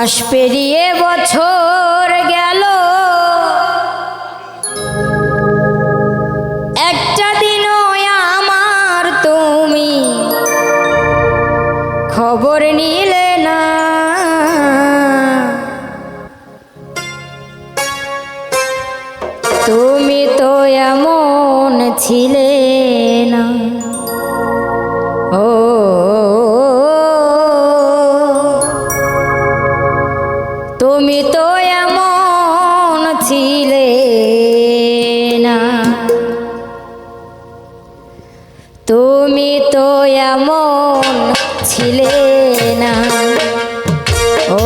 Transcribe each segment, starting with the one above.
মাস পেরিয়ে বছর গেল, একটা দিনও আমার তুমি খবর নিলে না। তুমি তো এমন ছিলে না, ও তুমি তো এমন ছিলে না, তুমি তো এমন ছিলে না, ও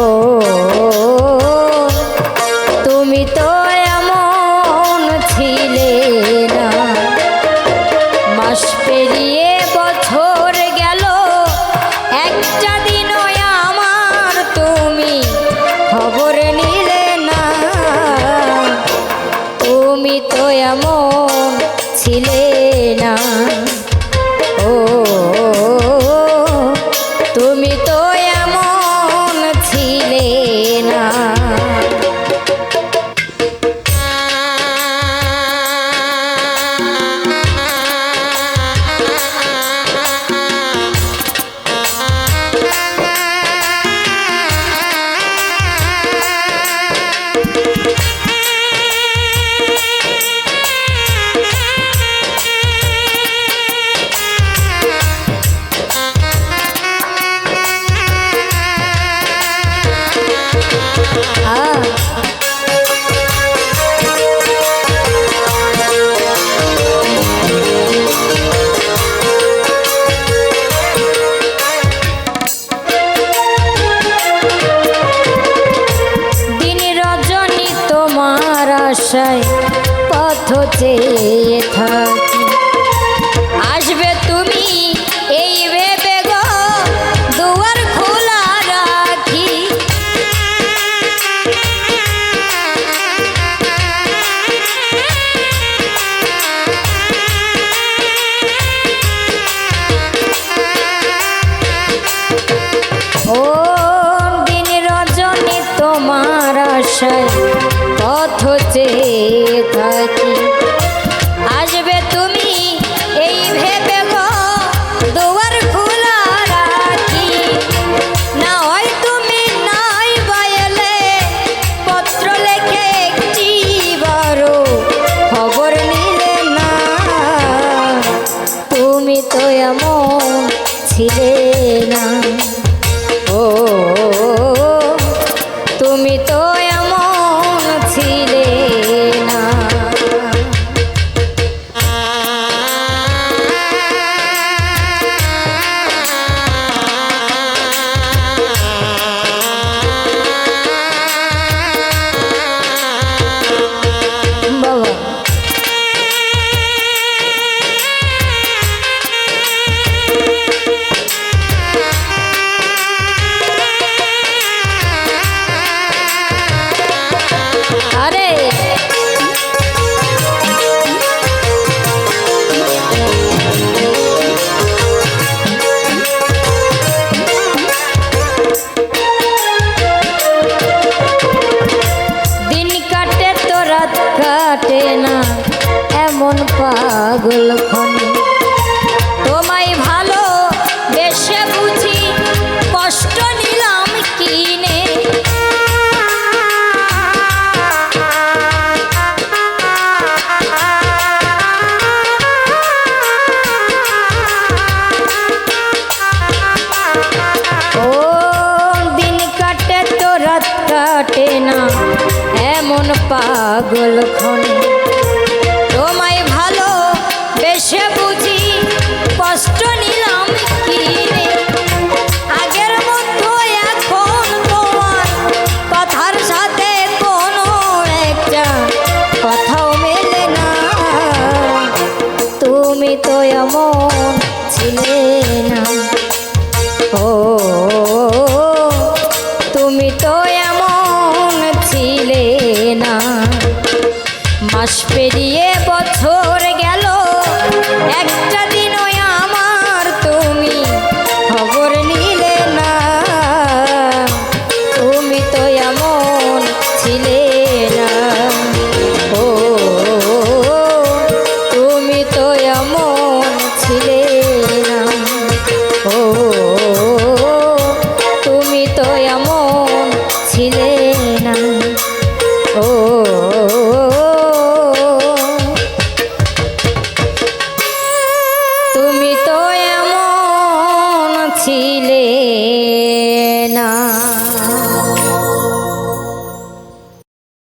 তুমি তো এমন ছিলে না। মাস পেরিয়ে বছর গেল, একটা দিনও আমার তুমি খবর নিলে না। তুমি তো এমন ছিলে না, ও তুমি তো এমন ছিলে না। আশায় পথ চেয়ে থাকি, আসবে তুমি এই ভেবে গো দুয়ার খোলা রাখি। ও দিন রজনী তোমার আশায় পথ চেয়ে থাকি, আসবে তুমি এই ভেবে গো দুয়ার খোলা রাখি। না হয় তুমি নাই বাইলে পত্র লেখে একটি বড় খবর নিলে না। তুমি তো এমন ছিলে না, ও তুমি তো এমন ছিলে না। বাবা আরে দিন কাটে তো রাত কাটে না, এমন পাগল খনি তোমায় ভালো বেশে বুঝি কষ্ট নিলাম কিনে। ও দিন কাটে তো রাত কাটে না, এমন পাগল খনি তোমায় ভালো বেশে বুঝি কষ্ট নিলাম কিনে। আগের মতো এখন তোমার কথার সাথে কোনো একটা কথাও মেলে না। তুমি তো এমন ছিলে না, ও তুমি তো এমন ছিলে না। মাস পেরিয়ে বছর গেল, একটা দিনও